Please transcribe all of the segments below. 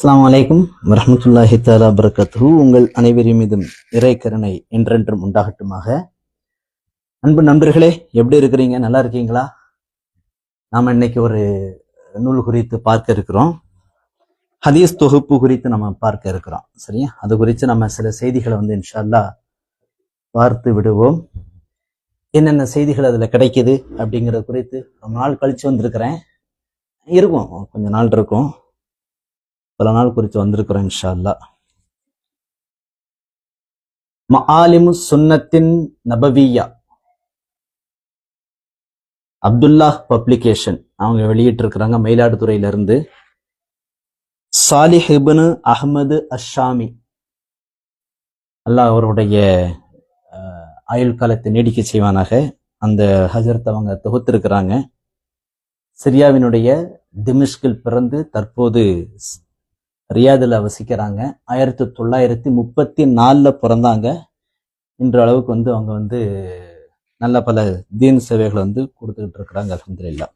அஸ்ஸலாமு அலைக்கும் வரஹ்மத்துல்லாஹி தஆலா பரக்காத்துஹு. உங்கள் அனைவரின் மீதும் இறை கருணை என்றென்றும் உண்டாகட்டுமாக. அன்பு நண்பர்களே, எப்படி இருக்கிறீங்க? நல்லா இருக்கீங்களா? நாம இன்னைக்கு ஒரு நூல் குறித்து பார்க்க இருக்கிறோம். ஹதீஸ் தொகுப்பு குறித்து நம்ம பார்க்க இருக்கிறோம். சரியா? அது குறித்து நம்ம சில செய்திகளை இன்ஷா அல்லாஹ் பார்த்து விடுவோம். என்னென்ன செய்திகள் அதுல கிடைக்குது அப்படிங்கிறது குறித்து ரொம்ப நாள் கழிச்சு வந்திருக்கிறேன். இருக்கும், கொஞ்ச நாள் இருக்கும், பல நாள் குறித்து வந்திருக்கிறோம் இன்ஷா அல்லாஹ். மஆலிமு சுன்னத்தின் நபவியா, அப்துல்லாஹ் பப்ளிகேஷன் அவங்க வெளியிட்டு இருக்கிறாங்க, மயிலாடுதுறையில இருந்து. சாலிஹ் இப்னு அஹ்மது அஷாமி, அல்லாஹ் அவருடைய ஆயுள் காலத்தை நீடிக்க செய்வானாக, அந்த ஹஜரத் அவங்க தொகுத்திருக்கிறாங்க. சிரியாவினுடைய திமிஷ்கில் பிறந்து தற்போது ரியாதுல வசிக்கிறாங்க. 1934 பிறந்தாங்க. இன்ற அளவுக்கு அவங்க நல்ல பல தீன் சேவைகளை கொடுத்துக்கிட்டு இருக்கிறாங்க. அல்ஹம்துலில்லாஹ்.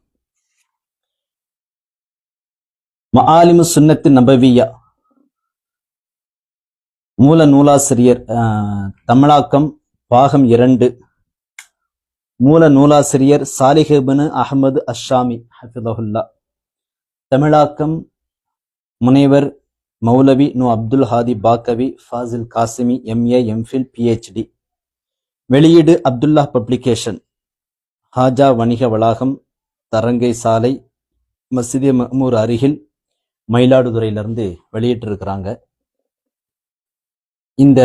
மஆலிமு சுன்னத்து நபவியா, மூல நூலாசிரியர், தமிழாக்கம் பாகம் 2, மூல நூலாசிரியர் சாலிஹ் இப்னு அஹ்மது அஷாமி ஹஃபிதஹுல்லாஹ். தமிழாக்கம் முனைவர் மௌலவி நு Abdul Hadi Baqavi Fazil Qasimi, MA MPhil PhD. வெளியீடு அப்துல்லாஹ் பப்ளிகேஷன், ஹாஜா வணிக வளாகம், தரங்கை சாலை, மஸ்ஜிதே மஅ்மூர் அருகில், மயிலாடுதுறையிலிருந்து வெளியிட்டு இருக்கிறாங்க. இந்த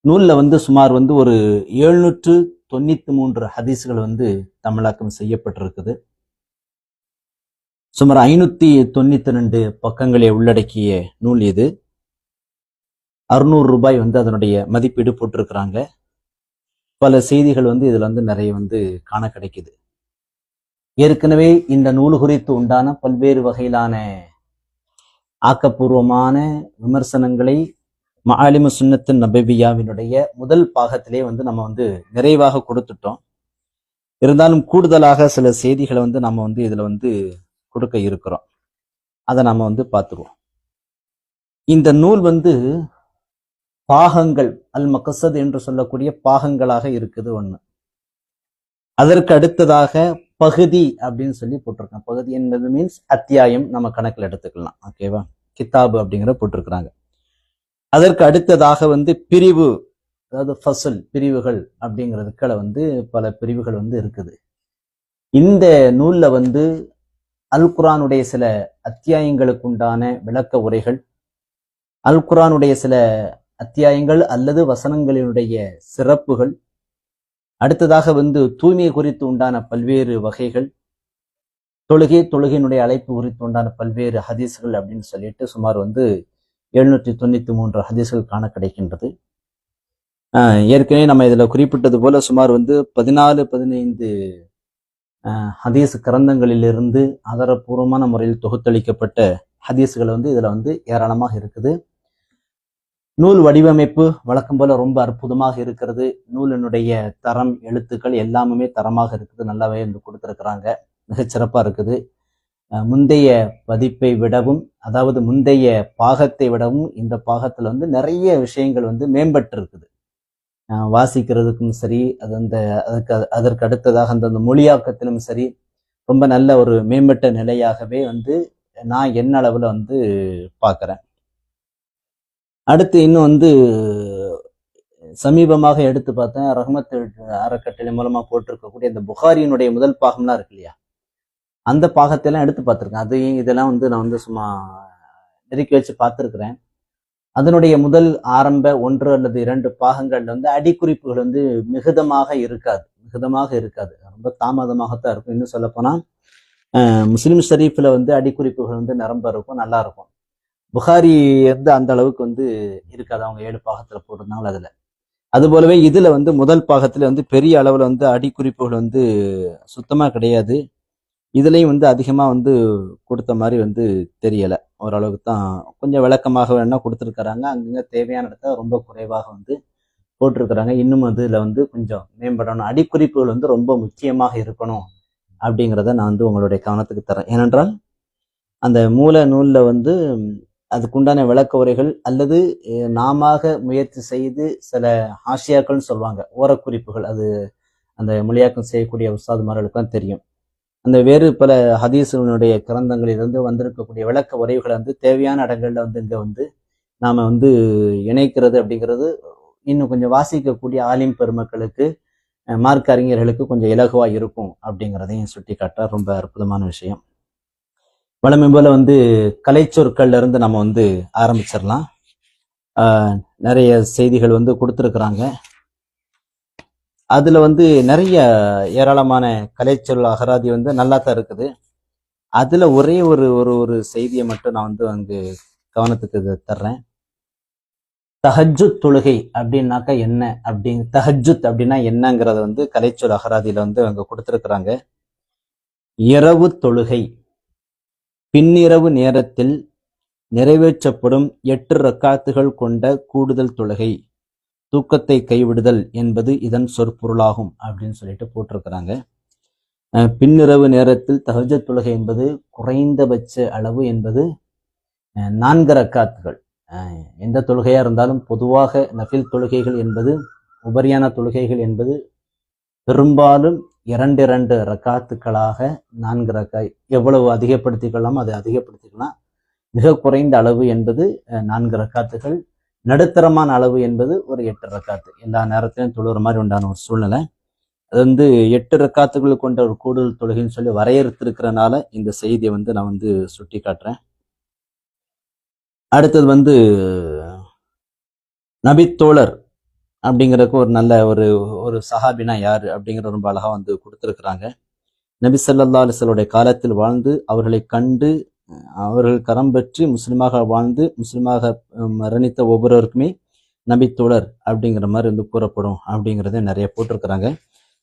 நூல்ல சுமார் ஒரு 793 ஹதீஸ்கள் தமிழாக்கம் செய்யப்பட்டிருக்குது. சுமார் 592 பக்கங்களை உள்ளடக்கிய நூல் இது. 600 ரூபாய் அதனுடைய மதிப்பீடு போட்டிருக்கிறாங்க. பல செய்திகள் இதுல நிறைய காண கிடைக்குது. ஏற்கனவே இந்த நூல் குறித்து உண்டான பல்வேறு வகையிலான ஆக்கப்பூர்வமான விமர்சனங்களை மஆலிமு சுன்னத்து நபவியாவினுடைய முதல் பாகத்திலே நம்ம நிறைவாக கொடுத்துட்டோம். இருந்தாலும் கூடுதலாக சில செய்திகளை நம்ம இதுல கொடுக்க இருக்கிறோம். அதை நாம பார்த்துருவோம். இந்த நூல் பாகங்கள், அல் மக்சத் என்று சொல்லக்கூடிய பாகங்களாக இருக்குது ஒண்ணு. அதற்கு அடுத்ததாக பகுதி அப்படின்னு சொல்லி போட்டிருக்காங்க. பகுதி என்பது மீன்ஸ் அத்தியாயம், நம்ம கணக்கில் எடுத்துக்கலாம். ஓகேவா? கிதாபு அப்படிங்கிற போட்டிருக்கிறாங்க. அதற்கு அடுத்ததாக பிரிவு, அதாவது ஃபஸ்ல், பிரிவுகள் அப்படிங்கிறதுக்குள்ள பல பிரிவுகள் இருக்குது. இந்த நூல்ல அல் குர்ஆனுடைய சில அத்தியாயங்களுக்கு உண்டான விளக்க உரைகள், அல் குர்ஆனுடைய சில அத்தியாயங்கள் அல்லது வசனங்களினுடைய சிறப்புகள், அடுத்ததாக தூய்மை குறித்து உண்டான பல்வேறு வகைகள், தொழுகையினுடைய அழைப்பு குறித்து உண்டான பல்வேறு ஹதீஸ்கள் அப்படின்னு சொல்லிட்டு சுமார் 793 ஹதீஸ்கள் காண கிடைக்கின்றது. ஏற்கனவே நம்ம இதுல குறிப்பிட்டது போல சுமார் 14-15 ஹதீஸ் கிரந்தங்களிலிருந்து ஆதாரபூர்வமான முறையில் தொகுத்தளிக்கப்பட்ட ஹதீஸ்கள் இதுல ஏராளமாக இருக்குது. நூல் வடிவமைப்பு வழக்கம் போல ரொம்ப அற்புதமாக இருக்கிறது. நூலினுடைய தரம், எழுத்துக்கள் எல்லாமே தரமாக இருக்குது. நல்லாவே கொடுத்துருக்குறாங்க. மிகச்சிறப்பா இருக்குது. முந்தைய பதிப்பை விடவும், அதாவது முந்தைய பாகத்தை விடவும் இந்த பாகத்துல நிறைய விஷயங்கள் மேம்பட்டு இருக்குது. வாசிக்கிறதுக்கும் சரி, அதற்கு அடுத்ததாக அந்த மொழியாக்கத்திலும் சரி, ரொம்ப நல்ல ஒரு மேம்பட்ட நிலையாகவே நான் என்ன அளவுல பார்க்கிறேன். அடுத்து இன்னும் சமீபமாக எடுத்து பார்த்தேன், ரஹ்மத் அறக்கட்டளை மூலமா போட்டிருக்கக்கூடிய இந்த புகாரியினுடைய முதல் பாகம்லாம் இருக்கு இல்லையா, அந்த பாகத்தையெல்லாம் எடுத்து பார்த்துருக்கேன். அதையும் இதெல்லாம் நான் சும்மா நெருக்கி வச்சு பார்த்துருக்கிறேன். அதனுடைய முதல் ஆரம்ப 1 அல்லது 2 பாகங்கள்ல அடிக்குறிப்புகள் மிகுதமாக இருக்காது. ரொம்ப தாமதமாகத்தான் இருக்கும். இன்னும் சொல்ல போனா முஸ்லிம் ஷரீஃப்ல அடிக்குறிப்புகள் நிரம்ப இருக்கும், நல்லா இருக்கும். புகாரி அந்த அளவுக்கு இருக்காது. அவங்க 7 பாகத்துல போட்டிருந்தாங்க அதுல. அது போலவே இதுல முதல் பாகத்துல பெரிய அளவுல அடிக்குறிப்புகள் சுத்தமா கிடையாது. இதுலயும் அதிகமா கொடுத்த மாதிரி தெரியல. ஓரளவுக்கு தான் கொஞ்சம் விளக்கமாக வேணா கொடுத்துருக்காங்க. அங்கங்க தேவையான இடத்த ரொம்ப குறைவாக போட்டிருக்கிறாங்க. இன்னும் அதுல கொஞ்சம் மேம்படணும். அடிக்குறிப்புகள் ரொம்ப முக்கியமாக இருக்கணும் அப்படிங்கிறத நான் உங்களுடைய கவனத்துக்கு தரேன். ஏனென்றால் அந்த மூல நூல்ல வந்து அதுக்குண்டான விளக்க உரைகள் அல்லது நாம முயற்சி செய்து சில ஆசியாக்கள்னு சொல்லுவாங்க, ஓரக்குறிப்புகள், அது அந்த மொழியாக்கம் செய்யக்கூடிய உஸ்தாதுமார்களுக்கெல்லாம் தெரியும். அந்த வேறு பல ஹதீஸுடைய கிரந்தங்களிலிருந்து வந்திருக்கக்கூடிய விளக்க உரைகளை வந்து தேவையான இடங்கள்ல வந்து இங்க வந்து நாம வந்து இணைக்கிறது அப்படிங்கிறது இன்னும் கொஞ்சம் வாசிக்கக்கூடிய ஆலிம் பெருமக்களுக்கு, மார்க்க அறிஞர்களுக்கு கொஞ்சம் இலகுவா இருக்கும் அப்படிங்கிறதையும் சுட்டி காட்ட ரொம்ப அற்புதமான விஷயம். வழமை போல வந்து கலைச்சொற்கள்ல இருந்து நம்ம வந்து ஆரம்பிச்சிடலாம். நிறைய செய்திகள் வந்து கொடுத்துருக்குறாங்க. அதுல வந்து நிறைய ஏராளமான கலைச்சொல் அகராதி வந்து நல்லா தான் இருக்குது. அதுல ஒரே ஒரு ஒரு ஒரு செய்தியை மட்டும் நான் வந்து அங்கு கவனத்துக்கு தர்றேன். தஹஜ்ஜுத் தொழுகை அப்படின்னாக்கா என்ன தஹஜ்ஜுத் அப்படின்னா என்னங்கிறத வந்து கலைச்சொல் அகராதியில வந்து அங்க கொடுத்துருக்குறாங்க. இரவு தொழுகை, பின்னிரவு நேரத்தில் நிறைவேற்றப்படும் 8 ரக்காத்துகள் கொண்ட கூடுதல் தொழுகை, தூக்கத்தை கைவிடுதல் என்பது இதன் சொற்பொருளாகும் அப்படின்னு சொல்லிட்டு போட்டிருக்கிறாங்க. பின்னிரவு நேரத்தில் தஹஜ்ஜுத் தொழுகை என்பது குறைந்தபட்ச அளவு என்பது 4 ரக்காத்துகள். எந்த தொழுகையா இருந்தாலும் பொதுவாக நஃபில் தொழுகைகள் என்பது, உபரியான தொழுகைகள் என்பது பெரும்பாலும் 2 ரக்காத்துக்களாக 4 ரக்காய், எவ்வளவு அதிகப்படுத்திக்கலாம் அதை அதிகப்படுத்திக்கலாம். மிக குறைந்த அளவு என்பது 4 ரக்காத்துகள், நடுத்தரமான அளவு என்பது ஒரு 8 ரக்காத்து. எல்லா நேரத்திலும் தொழுகிற மாதிரி உண்டான ஒரு சூழ்நிலை. அது வந்து 8 ரக்காத்துகள் கொண்ட ஒரு கூடுதல் தொழுகைன்னு சொல்லி வரையறுத்திருக்கிறனால இந்த செய்தியை வந்து நான் வந்து சுட்டி காட்டுறேன். அடுத்தது வந்து நபித்தோழர் அப்படிங்கிறதுக்கு ஒரு நல்ல ஒரு ஒரு சஹாபினா யாரு அப்படிங்கிற ரொம்ப அழகா வந்து கொடுத்துருக்குறாங்க. நபி ஸல்லல்லாஹு அலைஹி வஸல்லம் காலத்தில் வாழ்ந்து அவர்களை கண்டு அவர்கள் கரம் பெற்று முஸ்லிமாக வாழ்ந்து முஸ்லிமாக மரணித்த ஒவ்வொருவருக்குமே நபித்தோழர் அப்படிங்கிற மாதிரி வந்து கூறப்படும் அப்படிங்கிறத நிறைய போட்டிருக்கிறாங்க.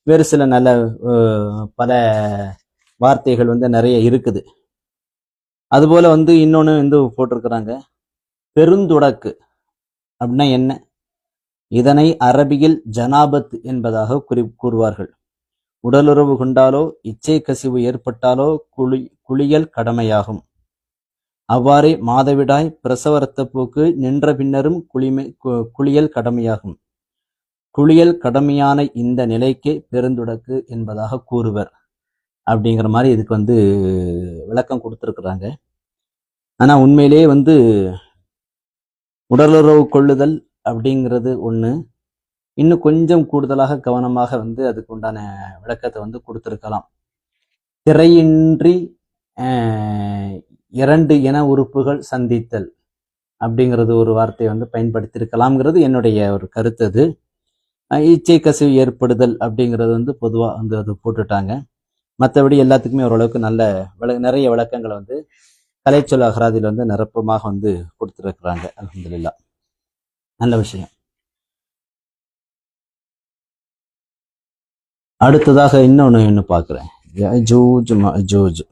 வேறு சில நல்ல பல வார்த்தைகள் வந்து நிறைய இருக்குது. அதுபோல வந்து இன்னொன்று வந்து போட்டிருக்கிறாங்க, பெருந்துடக்கு அப்படின்னா என்ன? இதனை அரபியில் ஜனாபத் என்பதாக கூறுவார்கள். உடலுறவு கொண்டாலோ இச்சை கசிவு ஏற்பட்டாலோ குளியல் கடமையாகும். அவ்வாறே மாதவிடாய், பிரசவ இரத்தப்போக்கு நின்ற பின்னரும் குளியல் கடமையாகும். குளியல் கடமையான இந்த நிலைக்கே பெருந்துடக்கு என்பதாக கூறுவர் அப்படிங்கிற மாதிரி இதுக்கு வந்து விளக்கம் கொடுத்துருக்குறாங்க. ஆனா உண்மையிலேயே வந்து உடலுறவு கொள்ளுதல் அப்படிங்கிறது ஒண்ணு, இன்னும் கொஞ்சம் கூடுதலாக கவனமாக வந்து அதுக்கு உண்டான விளக்கத்தை வந்து கொடுத்துருக்கலாம். திரையின்றி 2 இன உறுப்புகள் சந்தித்தல் அப்படிங்கிறது ஒரு வார்த்தையை வந்து பயன்படுத்தியிருக்கலாம்ங்கிறது என்னுடைய ஒரு கருத்து. அது இச்சை கசிவு ஏற்படுதல் அப்படிங்கிறது வந்து பொதுவாக வந்து அது போட்டுட்டாங்க. மற்றபடி எல்லாத்துக்குமே ஓரளவுக்கு நல்ல நிறைய விளக்கங்களை வந்து கலைச்சொல் அகராதியில் வந்து நிரப்பமாக வந்து கொடுத்துருக்குறாங்க. அல்ஹம்துலில்லாஹ், நல்ல விஷயம். அடுத்ததாக இன்னொன்னு பார்க்குறேன், யஜூஜ் மஜூஜ்.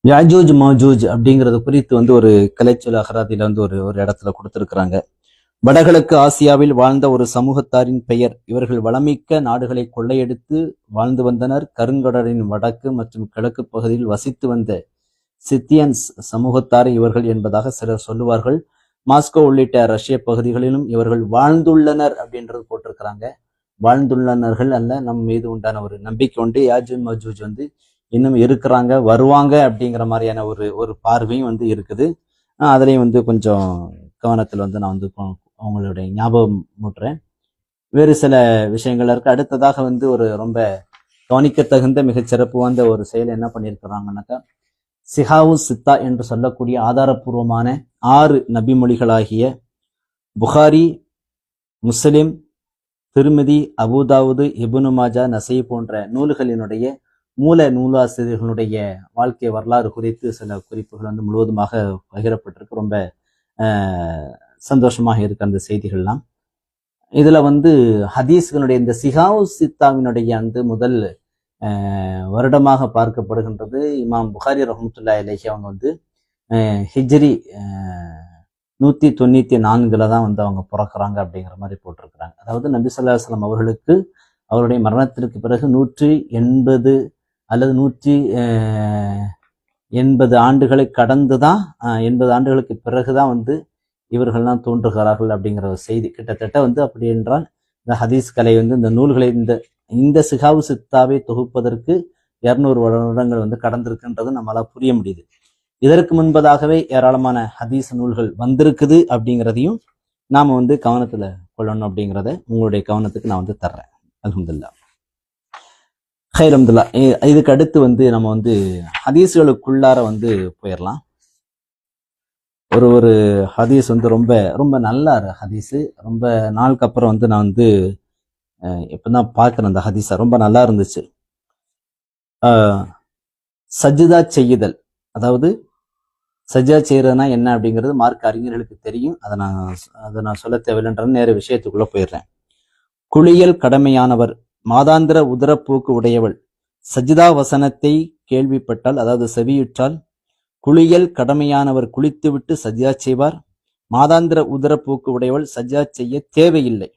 யாஜூஜ் மஜூஜ் அப்படிங்கிறது குறித்து வந்து ஒரு கலைச்சொல் அகராதியில வந்து ஒரு இடத்துல கொடுத்துருக்குறாங்க. வடகிழக்கு ஆசியாவில் வாழ்ந்த ஒரு சமூகத்தாரின் பெயர். இவர்கள் வளமிக்க நாடுகளை கொள்ளையடித்து வாழ்ந்து வந்தனர். கருங்கடலின் வடக்கு மற்றும் கிழக்கு பகுதியில் வசித்து வந்த சித்தியன்ஸ் சமூகத்தார் இவர்கள் என்பதாக சிலர் சொல்லுவார்கள். மாஸ்கோ உள்ளிட்ட ரஷ்ய பகுதிகளிலும் இவர்கள் வாழ்ந்துள்ளனர் அப்படின்றது போட்டிருக்கிறாங்க. வாழ்ந்துள்ளனர்கள் அல்ல, நம் மீது உண்டான ஒரு நம்பிக்கை உண்டு. யாஜூஜ் மஜூஜ் வந்து இன்னும் இருக்கிறாங்க, வருவாங்க அப்படிங்கிற மாதிரியான ஒரு பார்வையும் வந்து இருக்குது. அதுலேயும் வந்து கொஞ்சம் கவனத்தில் வந்து நான் வந்து அவங்களுடைய ஞாபகம் மூட்டுறேன். வேறு சில விஷயங்கள் இருக்கு. அடுத்ததாக வந்து ஒரு ரொம்ப கவனிக்கத்தகுந்த மிகச்சிறப்பு வாய்ந்த ஒரு செயல் என்ன பண்ணியிருக்கிறாங்கன்னாக்கா, சிஹாவு சித்தா என்று சொல்லக்கூடிய ஆதாரபூர்வமான 6 நபிமொழிகளாகிய புகாரி, முஸ்லிம், திருமிதி, அபூதாவுது, இப்னு மாஜா, நசை போன்ற நூல்களினுடைய மூல நூலாசிரியர்களுடைய வாழ்க்கை வரலாறு குறித்து சில குறிப்புகள் வந்து முழுவதுமாக பகிரப்பட்டிருக்கு. ரொம்ப சந்தோஷமாக இருக்கு அந்த செய்திகள்லாம். இதுல வந்து ஹதீஸ்களுடைய இந்த சிஹாவு சித்தாவினுடைய அந்த முதல் வருடமாக பார்க்கப்படுகின்றது இமாம் புகாரி ரஹ்மத்துல்லாஹி அலைஹி. அவங்க வந்து ஹிஜ்ரி 194 தான் வந்து அவங்க பிறக்கிறாங்க அப்படிங்கிற மாதிரி போட்டிருக்கிறாங்க. அதாவது நபி ஸல்லல்லாஹு அலைஹி வஸல்லம் அவர்களுக்கு அவருடைய மரணத்திற்கு பிறகு 180 அல்லது 180 ஆண்டுகளை கடந்துதான் 80 ஆண்டுகளுக்கு பிறகுதான் வந்து இவர்கள்லாம் தோன்றுகிறார்கள் அப்படிங்கிற ஒரு செய்தி. கிட்டத்தட்ட வந்து அப்படி என்றால் இந்த ஹதீஸ் கலை வந்து இந்த நூல்களை இந்த சிகாவு சித்தாவை தொகுப்பதற்கு 200 வருடங்கள் வந்து கடந்திருக்குன்றது நம்மளால புரிய முடியுது. இதற்கு முன்பதாகவே ஏராளமான ஹதீஸ் நூல்கள் வந்திருக்குது அப்படிங்கிறதையும் நாம வந்து கவனத்துல கொள்ளணும் அப்படிங்கிறத உங்களுடைய கவனத்துக்கு நான் வந்து தர்றேன். அல்ஹம்துலில்லாஹ். ஹைர் அல்ஹம்துலில்லாஹ். இதுக்கு அடுத்து வந்து நம்ம வந்து ஹதீஸ்களுக்குள்ளார வந்து போயிடலாம். ஒரு ஹதீஸ் வந்து ரொம்ப ரொம்ப நல்ல ஹதீஸ். ரொம்ப நாளுக்கு அப்புறம் வந்து நான் வந்து இப்பதான் பார்க்கிறேன் அந்த ஹதீஸை. ரொம்ப நல்லா இருந்துச்சு. சஜ்ஜிதா செய்யுதல், அதாவது சஜ்ஜா செய்யறதுனா என்ன அப்படிங்கிறது மார்க்க அறிஞர்களுக்கு தெரியும். அதை நான் சொல்ல தேவையில்லைன்ற நேர விஷயத்துக்குள்ள போயிடுறேன். குளியல் கடமையானவர், மாதாந்திர உதரப்போக்கு உடையவள், சஜ்ஜிதா வசனத்தை கேள்விப்பட்டால், அதாவது செவியுற்றால், குளியல் கடமையானவர் குளித்துவிட்டு சஜ்ஜா செய்வார். மாதாந்திர உதரப்போக்கு உடையவள் சஜ்ஜா செய்ய தேவையில்லை,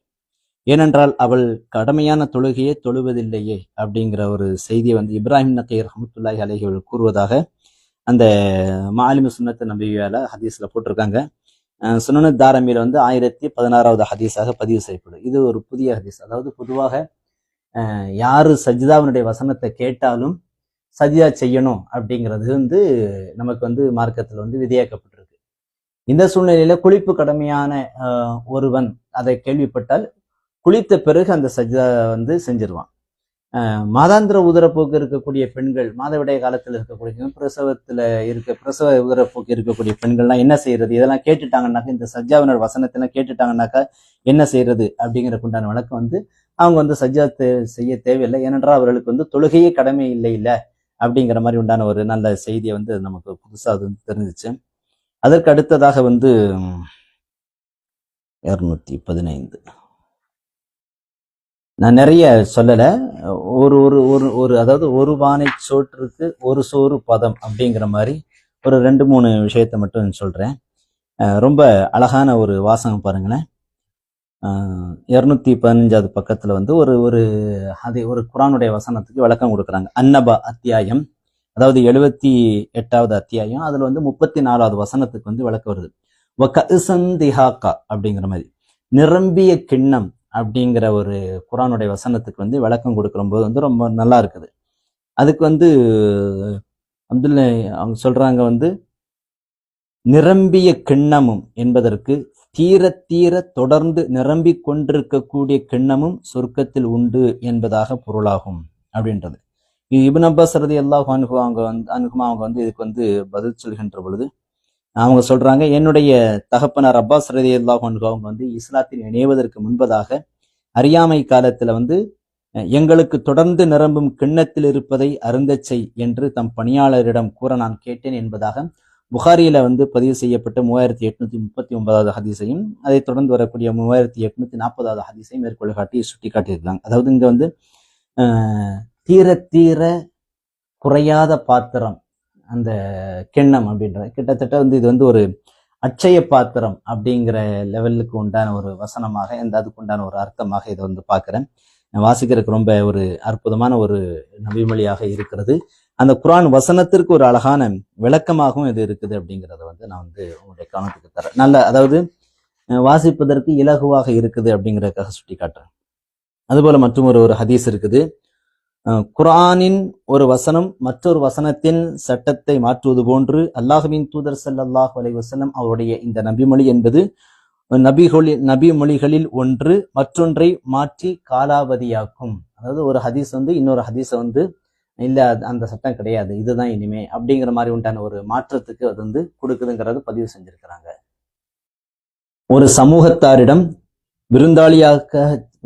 ஏனென்றால் அவள் கடமையான தொழுகையை தொழுவதில்லையே அப்படிங்கிற ஒரு செய்தியை வந்து இப்ராஹிம் நக்கீர் ரஹ்மத்துல்லாஹி அலைஹி அவர்கள் கூறுவதாக அந்த மாலிமு சுன்னத்து நபியால ஹதீஸ்ல போட்டிருக்காங்க. சுனனு தாரமியில வந்து 1016வது ஹதீஸாக பதிவு செய்யப்படும். இது ஒரு புதிய ஹதீஸ். அதாவது பொதுவாக யாரு சஜ்ஜாவினுடைய வசனத்தை கேட்டாலும் சஜ்ஜா செய்யணும் அப்படிங்கிறது வந்து நமக்கு வந்து மார்க்கத்தில் வந்து விதியாக்கப்பட்டிருக்கு. இந்த சூழ்நிலையில குளிப்பு கடமையான ஒருவன் அதை கேள்விப்பட்டால் குளித்த பிறகு அந்த சஜ்ஜா வந்து செஞ்சிருவான். மாதாந்திர உதரப்போக்கு இருக்கக்கூடிய பெண்கள், மாதவிடாய் காலத்தில் இருக்கக்கூடிய பிரசவ உதரப்போக்கு இருக்கக்கூடிய பெண்கள்லாம் என்ன செய்யறது? இதெல்லாம் கேட்டுட்டாங்கன்னாக்கா, இந்த சஜ்ஜாவினர் வசனத்தெல்லாம் கேட்டுட்டாங்கன்னாக்கா என்ன செய்யறது அப்படிங்கிற உண்டான வழக்கம் வந்து அவங்க வந்து சஜ்ஜா செய்ய தேவையில்லை, ஏனென்றால் அவர்களுக்கு வந்து தொழுகையே கடமை இல்லை அப்படிங்கிற மாதிரி உண்டான ஒரு நல்ல செய்தியை வந்து நமக்கு புதுசா அது தெரிஞ்சிச்சு. அதற்கு அடுத்ததாக வந்து 215 நான் நிறைய சொல்லல. அதாவது ஒரு பானை சோற்றுக்கு ஒரு சோறு பதம் அப்படிங்கிற மாதிரி ஒரு 2-3 விஷயத்தை மட்டும் சொல்றேன். ரொம்ப அழகான ஒரு வாசகம் பாருங்களேன். 215வது பக்கத்துல வந்து ஒரு குர்ஆனுடைய வசனத்துக்கு விளக்கம் கொடுக்குறாங்க. அன்னபா அத்தியாயம், அதாவது 78வது அத்தியாயம், அதுல வந்து 34வது வசனத்துக்கு வந்து விளக்கம் வருது. வகஇசந்திஹாகா அப்படிங்கிற மாதிரி நிரம்பிய கிண்ணம் அப்படிங்கிற ஒரு குர்ஆனுடைய வசனத்துக்கு வந்து விளக்கம் கொடுக்கிற போது வந்து ரொம்ப நல்லா இருக்குது. அதுக்கு வந்து அப்துல்லா அவங்க சொல்றாங்க வந்து நிரம்பிய கிண்ணமும் என்பதற்கு தீர தீர தொடர்ந்து நிரம்பி கொண்டிருக்கக்கூடிய கிண்ணமும் சொர்க்கத்தில் உண்டு என்பதாக பொருளாகும் அப்படின்றது. இப்னு அப்பாஸ் ரலியல்லாஹு அன்ஹு அவங்க வந்து இதுக்கு வந்து பதில் சொல்கின்ற பொழுது அவங்க சொல்றாங்க, என்னுடைய தகப்பனார் அப்பாஸ் ரலியல்லாஹு அன்ஹு அவங்க வந்து இஸ்லாத்தில் இணைவதற்கு முன்பதாக அறியாமை காலத்துல வந்து எங்களுக்கு தொடர்ந்து நிரம்பும் கிண்ணத்தில் இருப்பதை அருந்தச் செய் என்று தம் பணியாளரிடம் கூற நான் கேட்டேன் என்பதாக புகாரியில வந்து பதிவு செய்யப்பட்ட 3839வது ஹதீஸையும் அதை தொடர்ந்து வரக்கூடிய 3840வது ஹதீஸையும் மேற்கொள்ள காட்டி சுட்டி காட்டியிருக்காங்க. அதாவது இங்க வந்து தீர தீர குறையாத பாத்திரம் அந்த கிண்ணம் அப்படின்றது கிட்டத்தட்ட வந்து இது வந்து ஒரு அட்சய பாத்திரம் அப்படிங்கிற லெவலுக்கு உண்டான ஒரு வசனமாக, அதுக்கு உண்டான ஒரு அர்த்தமாக இதை வந்து பார்க்கிறேன். வாசிக்கிறதுக்கு ரொம்ப ஒரு அற்புதமான ஒரு நபிமொழியாக இருக்கிறது. அந்த குர்ஆன் வசனத்திற்கு ஒரு அழகான விளக்கமாகவும் இது இருக்குது அப்படிங்கிறத வந்து நான் வந்து உங்களுடைய கவனத்துக்கு தரேன். நல்ல, அதாவது வாசிப்பதற்கு இலகுவாக இருக்குது அப்படிங்கிறதுக்காக சுட்டி காட்டுறேன். அதுபோல மற்றும் ஒரு ஹதீஸ் இருக்குது. குர்ஆனின் ஒரு வசனம் மற்றொரு வசனத்தின் சட்டத்தை மாற்றுவது போன்று அல்லாஹ்வின் தூதர் ஸல்லல்லாஹு அலைஹி வஸல்லம் அவருடைய இந்த நபிமொழி என்பது நபிமொழிகளில் ஒன்று மற்றொன்றை மாற்றி காலாவதியாக்கும். அதாவது ஒரு ஹதீஸ் வந்து இன்னொரு ஹதீஸை வந்து இல்ல அந்த சட்டம் கிடையாது, இதுதான் இனிமே அப்படிங்கிற மாதிரி உண்டான ஒரு மாற்றத்துக்கு அது வந்து கொடுக்குதுங்கிறது பதிவு செஞ்சிருக்கிறாங்க. ஒரு சமூகத்தாரிடம்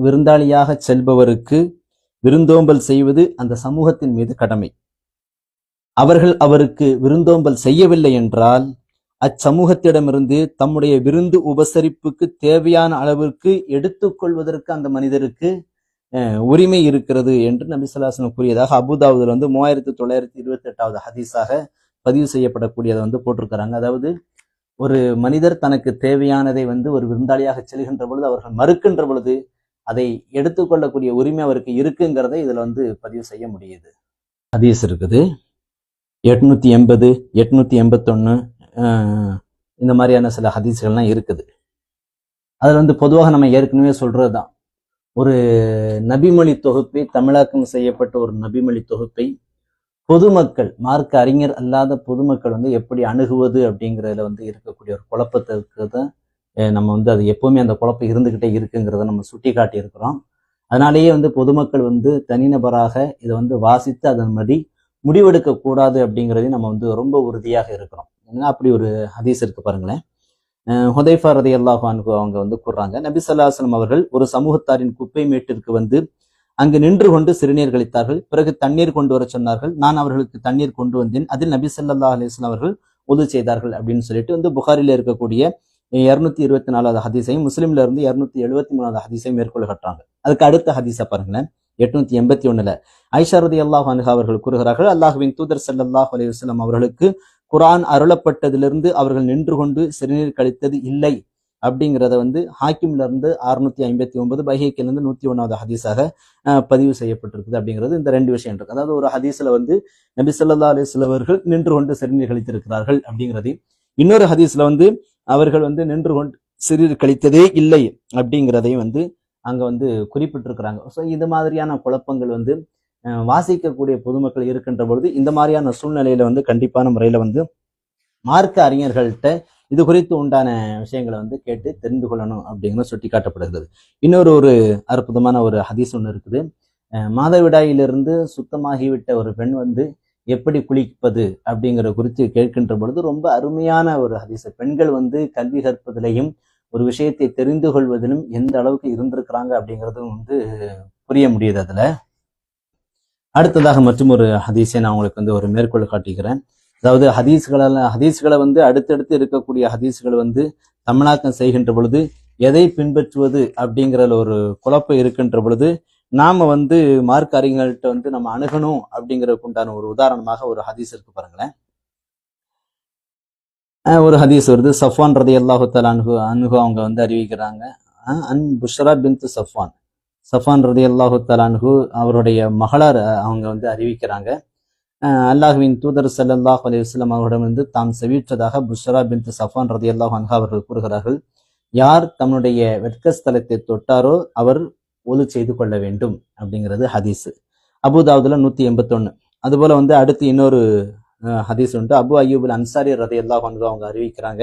விருந்தாளியாக செல்பவருக்கு விருந்தோம்பல் செய்வது அந்த சமூகத்தின் மீது கடமை. அவர்கள் அவருக்கு விருந்தோம்பல் செய்யவில்லை என்றால் அச்சமூகத்திடமிருந்து தம்முடைய விருந்து உபசரிப்புக்கு தேவையான அளவிற்கு எடுத்துக்கொள்வதற்கு அந்த மனிதருக்கு உரிமை இருக்கிறது என்று நபி ஸல்லல்லாஹு அலைஹி வஸல்லம் கூறியதாக அபூதாவுதுல வந்து 3928வது ஹதீஸாக பதிவு செய்யப்படக்கூடியதை வந்து போட்டிருக்கிறாங்க. அதாவது ஒரு மனிதர் தனக்கு தேவையானதை வந்து ஒரு விருந்தாளியாக செல்கின்ற பொழுது அவர்கள் மறுக்கின்ற பொழுது அதை எடுத்துக்கொள்ளக்கூடிய உரிமை அவருக்கு இருக்குங்கிறத இதுல வந்து பதிவு செய்ய முடியுது. ஹதீஸ் இருக்குது 880, 881 இந்த மாதிரியான சில ஹதீஸ்கள்லாம் இருக்குது. அதுல வந்து பொதுவாக நம்ம ஏற்கனவே சொல்றதுதான், ஒரு நபிமொழி தொகுப்பை, தமிழாக்கம் செய்யப்பட்ட ஒரு நபிமொழி தொகுப்பை பொதுமக்கள், மார்க்க அறிஞர் அல்லாத பொதுமக்கள் வந்து எப்படி அணுகுவது அப்படிங்கிறதுல வந்து இருக்கக்கூடிய ஒரு குழப்பத்திற்கு தான் நம்ம வந்து அது எப்பவுமே அந்த குழப்பம் இருந்துகிட்டே இருக்குங்கிறத நம்ம சுட்டி காட்டி இருக்கிறோம். அதனாலேயே வந்து பொதுமக்கள் வந்து தனிநபராக இதை வந்து வாசித்து அதன்படி முடிவெடுக்க கூடாது அப்படிங்கிறதையும் நம்ம வந்து ரொம்ப உறுதியாக இருக்கிறோம். ஏன்னா அப்படி ஒரு ஹதீஸ் இருக்கு பாருங்களேன். ஹுதைஃபா ரலியல்லாஹு அன்ஹு அவங்க வந்து கூறுறாங்க, நபி ஸல்லல்லாஹு அலைஹி வஸல்லம் அவர்கள் ஒரு சமூகத்தாரின் குப்பை மேட்டிற்கு வந்து அங்கு நின்று கொண்டு சிறுநீர் கழித்தார்கள். பிறகு தண்ணீர் கொண்டு வர சொன்னார்கள். நான் அவர்களுக்கு தண்ணீர் கொண்டு வந்தேன். அதில் நபி ஸல்லல்லாஹு அலைஹி வஸல்லம் அவர்கள் உது செய்தார்கள் அப்படின்னு சொல்லிட்டு வந்து புகாரில இருக்கக்கூடிய 224வது ஹதீஸையும், முஸ்லிம்ல இருந்து 273வது ஹதீஸையும் மேற்கொள்ள கட்டுறாங்க. அதுக்கு அடுத்த ஹதீஸை பாருங்களேன். 881 ஆயிஷா ரலியல்லாஹு அன்ஹா அவர்கள் கூறுகிறார்கள், அல்லாஹ்வின் தூதர் ஸல்லல்லாஹு அலைஹி வஸல்லம் அவர்களுக்கு குர்ஆன் அருளப்பட்டதிலிருந்து அவர்கள் நின்று கொண்டு சிறுநீர் கழித்தது இல்லை அப்படிங்கிறத வந்து ஹாக்கிம்ல இருந்து 659, பைஹக்கில இருந்து 101வது ஹதீஸாக பதிவு செய்யப்பட்டிருக்குது. அப்படிங்கிறது இந்த ரெண்டு விஷயம் இருக்கு. அதாவது ஒரு ஹதீஸ்ல வந்து நபி ஸல்லல்லாஹு அலைஹி வஸல்லம் அவர்கள் நின்று கொண்டு சிறுநீர் கழித்திருக்கிறார்கள் அப்படிங்கிறதையும், இன்னொரு ஹதீஸ்ல வந்து அவர்கள் வந்து நின்று கொண்டு சிறுநீர் கழித்ததே இல்லை அப்படிங்கிறதையும் வந்து அங்க வந்து குறிப்பிட்டிருக்கிறாங்க. ஸோ இது மாதிரியான குழப்பங்கள் வந்து வாசிக்கக்கூடிய பொதுமக்கள் இருக்கின்ற பொழுது இந்த மாதிரியான சூழ்நிலையில வந்து கண்டிப்பான முறையில வந்து மார்க்க அறிஞர்கள்ட்ட இது குறித்து உண்டான விஷயங்களை வந்து கேட்டு தெரிந்து கொள்ளணும் அப்படிங்கிறது சுட்டி காட்டப்படுகிறது. இன்னொரு ஒரு அற்புதமான ஒரு ஹதீஸ் ஒன்று இருக்குது. மாதவிடாயிலிருந்து சுத்தமாகிவிட்ட ஒரு பெண் வந்து எப்படி குளிப்பது அப்படிங்கிற குறித்து கேட்கின்ற பொழுது ரொம்ப அருமையான ஒரு ஹதீஸ். பெண்கள் வந்து கல்வி கற்பதிலையும் ஒரு விஷயத்தை தெரிந்து கொள்வதிலும் எந்த அளவுக்கு இருந்திருக்கிறாங்க அப்படிங்கிறதும் வந்து புரிய முடியுது அதுல. அடுத்ததாக மற்றும் ஒரு ஹதீஸை நான் உங்களுக்கு வந்து ஒரு மேற்கோள் காட்டுகிறேன். அதாவது ஹதீஸ்களை வந்து அடுத்தடுத்து இருக்கக்கூடிய ஹதீஸ்கள் வந்து தமிழாக்கம் செய்கின்ற பொழுது எதை பின்பற்றுவது அப்படிங்கிற ஒரு குழப்பம் இருக்கின்ற பொழுது நாம வந்து மார்க் அறிஞர்கள்ட்ட வந்து நம்ம அணுகணும் அப்படிங்கிறதுக்கு உண்டான ஒரு உதாரணமாக ஒரு ஹதீஸ் இருக்கு பாருங்களேன். ஒரு ஹதீஸ் வருது, சஃப்வான் ரலியல்லாஹு தஆலா அன்ஹு அவங்க வந்து அறிவிக்கிறாங்க, அன் புஷ்ரா பின்த் சஃப்வான் ரலியல்லாஹு தஆலா அன்ஹு அவருடைய மகளார் அவங்க வந்து அறிவிக்கிறாங்க, அல்லாஹ்வின் தூதர் ஸல்லல்லாஹு அலைஹி வஸல்லம் அவரிடம் வந்து தாம் செவிற்றதாக புஷ்ரா பின்த் சஃப்வான் ரலியல்லாஹு அன்ஹா அவர்கள் கூறுகிறார்கள், யார் தன்னுடைய வெட்கஸ்தலத்தை தொட்டாரோ அவர் ஒலு செய்து கொள்ள வேண்டும் அப்படிங்கிறது ஹதீஸ். அபூதாவுதுல 181. அதுபோல வந்து அடுத்து இன்னொரு ஹதீஸ் உண்டு. அபு அய்யூபுல் அன்சாரி ரலியல்லாஹு அன்ஹு அவங்க அறிவிக்கிறாங்க,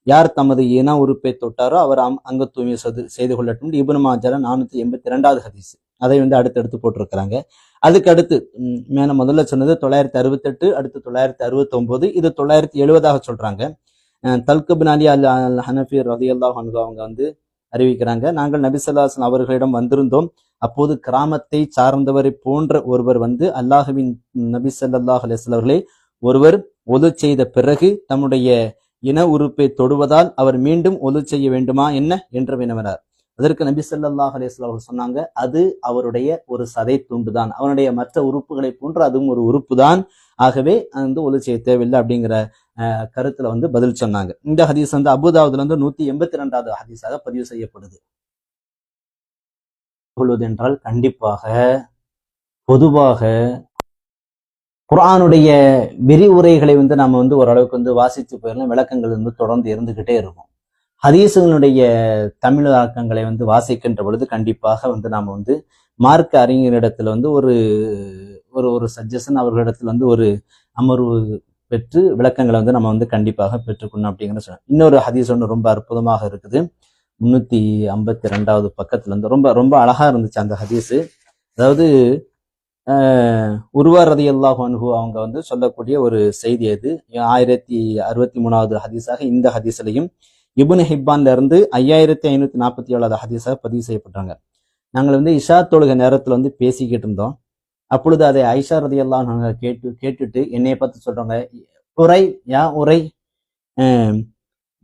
யார் தமது இன உறுப்பை தொட்டாரோ அவர் அங்க தூய்மை செய்து கொள்ளட்டும். இப்னு மாஜால 482வது ஹதீஸ். அதை வந்து அடுத்தடுத்து போட்டிருக்கிறாங்க. அதுக்கு அடுத்து மேல முதல்ல சொன்னது 968, அடுத்து 969, இது 970 சொல்றாங்க. தல்க் பின் அலி அல் ஹனஃபி ரலியல்லாஹு அன்ஹு அவங்க வந்து அறிவிக்கிறாங்க, நாங்கள் நபி ஸல்லல்லாஹு அலைஹி வஸல்லம் அவர்களிடம் வந்திருந்தோம். அப்போது கிராமத்தை சார்ந்தவரை போன்ற ஒருவர் வந்து அல்லாஹ்வின் நபி ஸல்லல்லாஹு அலைஹி வஸல்லம் அவர்களை ஒருவர் ஒது செய்த பிறகு தம்முடைய இன உறுப்பை தொடுவதால் அவர் மீண்டும் ஒது செய்ய வேண்டுமா என்ன என்று வினவினார். அதற்கு நபி ஸல்லல்லாஹு அலைஹி வஸல்லம் அவர்கள் சொன்னாங்க, அது அவருடைய ஒரு சதை துண்டு தான், அவனுடைய மற்ற உறுப்புகளை போன்று அதுவும் ஒரு உறுப்பு தான், ஆகவே வந்து ஒது செய்ய தேவையில்லை அப்படிங்கிற கருத்துல வந்து பதில் சொன்னாங்க. இந்த ஹதீஸ் வந்து அபூதாவுதுல வந்து 182வது ஹதீஸாக பதிவு செய்யப்படுது. என்றால் கண்டிப்பாக பொதுவாக குர்ஆனுடைய விரிவுரைகளை வந்து நம்ம வந்து ஓரளவுக்கு வந்து வாசித்து போயிடலாம், விளக்கங்கள் வந்து தொடர்ந்து இருந்துகிட்டே இருக்கும். ஹதீஸுகளுடைய தமிழாக்கங்களை வந்து வாசிக்கின்ற பொழுது கண்டிப்பாக வந்து நாம வந்து மார்க்க அறிஞரிடத்துல வந்து ஒரு ஒரு சஜஷன், அவர்களிடத்துல வந்து ஒரு அமர்வு பெற்று விளக்கங்களை வந்து நம்ம வந்து கண்டிப்பாக பெற்றுக்கணும் அப்படிங்கிற சொல்ல. இன்னொரு ஹதீஸ் ஒன்று ரொம்ப அற்புதமாக இருக்குது, 352வது பக்கத்துல இருந்து ரொம்ப ரொம்ப அழகா இருந்துச்சு அந்த ஹதீஸ். அதாவது உர்வா ரலியல்லாஹு அன்ஹு அவங்க வந்து சொல்லக்கூடிய ஒரு செய்தி. அது 1063வது ஹதீஸாக இந்த ஹதீஸ்லையும் இப்னு ஹிப்பான்ல இருந்து 5547வது ஹதீஸாக பதிவு செய்யப்பட்டாங்க. நாங்கள் வந்து இஷா தொழுகை நேரத்துல வந்து பேசிக்கிட்டு இருந்தோம். அப்பொழுது அதை ஆயிஷா ரலியல்லாஹு அன்ஹா கேட்டுட்டு என்னைய பார்த்து சொல்றாங்க, உரை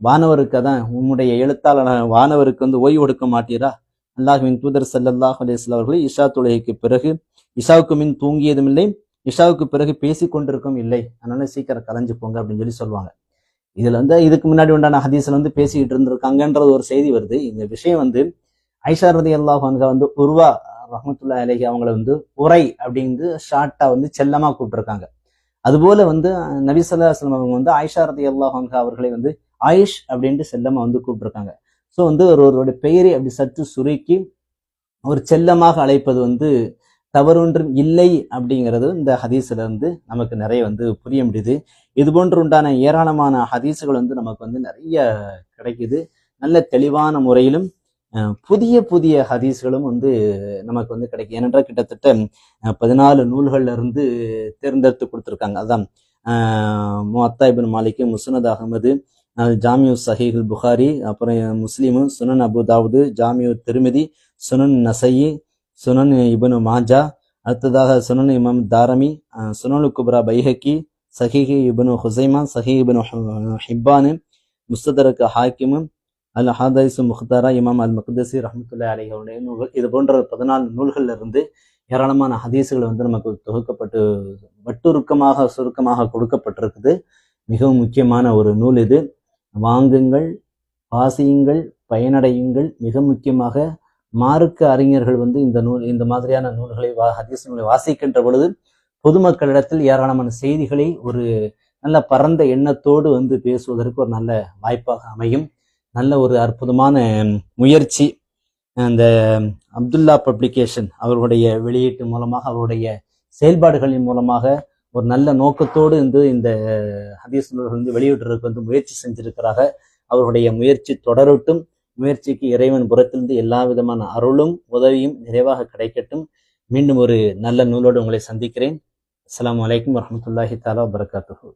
வானவருக்கு தான் உன்னுடைய எழுத்தாளர் வானவருக்கு வந்து ஓய்வு கொடுக்க மாட்டீரா? அல்லாஹ்வின் தூதர் ஸல்லல்லாஹு அலைஹி வஸல்லம் அவர்கள் இஷா தொழுகைக்கு பிறகு இஷாவுக்கு மின் தூங்கியதும் இல்லை, இஷாவுக்கு பிறகு பேசி கொண்டிருக்கும் இல்லை, அதனால சீக்கிரம் கலைஞ்சு போங்க அப்படின்னு சொல்லுவாங்க. இதுல வந்து இதுக்கு முன்னாடி உண்டான ஹதீஸ்ல வந்து பேசிக்கிட்டு இருந்திருக்காங்கன்றது ஒரு செய்தி வருது. இந்த விஷயம் வந்து ஐஷா ரலியல்லாஹு அன்ஹா வந்து உர்வா ரஹ்மத்துல்லாஹி அலைஹி அவங்கள வந்து உரை அப்படிங்கிறது ஷார்ட்டா வந்து செல்லமா கூப்பிட்டுருக்காங்க. அதுபோல வந்து நபி ஸல்லல்லாஹு அலைஹி வஸல்லம் அவங்க வந்து ஆயிஷா ரலியல்லாஹு அன்ஹா அவர்களை வந்து ஆயிஷ் அப்படின்ட்டு செல்லமா வந்து கூப்பிட்டுருக்காங்க. ஸோ வந்து ஒருவருடைய பெயரை அப்படி சற்று சுருக்கி ஒரு செல்லமாக அழைப்பது வந்து தவறொன்றும் இல்லை அப்படிங்கிறது இந்த ஹதீஸ்ல இருந்து நமக்கு நிறைய வந்து புரிய முடியுது. இது போன்று உண்டான ஏராளமான ஹதீஸுகள் வந்து நமக்கு வந்து நிறைய கிடைக்குது. நல்ல தெளிவான முறையிலும் புதிய புதிய ஹதீஸ்களும் வந்து நமக்கு வந்து கிடைக்கும். ஏனென்றால் கிட்டத்தட்ட 14 நூல்கள்ல இருந்து தேர்ந்தெடுத்து கொடுத்துருக்காங்க. அதான் முஅத்தா இப்னு மாலிக், முஸ்னத் அஹ்மது, ஜாமியு சஹீஹ் புகாரி, அப்புறம் முஸ்லிமு, சுனன் அபு தாவூது, ஜாமியு திருமிதி, சுனன் நசையி, சுனன் இப்னு மாஜா, அடுத்ததாக சுனன் இமாம் தாரமி, சுனனு குப்ரா பைஹக்கி, சஹீஹ் இப்னு ஹுசைமா, சஹீஹ் இப்னு ஹிப்பானு, முஸ்ததரக் ஹாக்கிமு, அல் ஹாதைசு முக்தாரா, இமாம் அல் மக்தசி ரஹ்மத்துல்லாஹி அலைஹி அவருடைய நூல்கள். இது போன்ற 14 நூல்கள்ல இருந்து ஏராளமான ஹதீஸுகள் வந்து நமக்கு தொகுக்கப்பட்டு சுருக்கமாக கொடுக்கப்பட்டிருக்குது. மிகவும் முக்கியமான ஒரு நூல் இது. வாங்குங்கள், வாசியுங்கள், பயனடையுங்கள். மிக முக்கியமாக மார்க்க அறிஞர்கள் வந்து இந்த மாதிரியான நூல்களை ஹதீஸ் நூலை வாசிக்கின்ற பொழுது பொதுமக்களிடத்தில் ஏராளமான செய்திகளை ஒரு நல்ல பரந்த எண்ணத்தோடு வந்து பேசுவதற்கு ஒரு நல்ல வாய்ப்பாக அமையும். நல்ல ஒரு அற்புதமான முயற்சி. அந்த அப்துல்லா பப்ளிகேஷன் அவர்களுடைய வெளியீட்டு மூலமாக, அவருடைய செயல்பாடுகளின் மூலமாக ஒரு நல்ல நோக்கத்தோடு வந்து இந்த ஹதீஸ் நூல்கள் வந்து வெளியிடுறதுக்கு வந்து முயற்சி செஞ்சிருக்கிறாங்க. அவருடைய முயற்சி தொடரட்டும். முயற்சிக்கு இறைவன் புறத்திலிருந்து எல்லா விதமான அருளும் உதவியும் நிறைவாக கிடைக்கட்டும். மீண்டும் ஒரு நல்ல நூலோடு உங்களை சந்திக்கிறேன். அஸ்ஸலாமு அலைக்கும் வரஹ்மத்துல்லாஹி தஆலா வபரகாத்துஹு.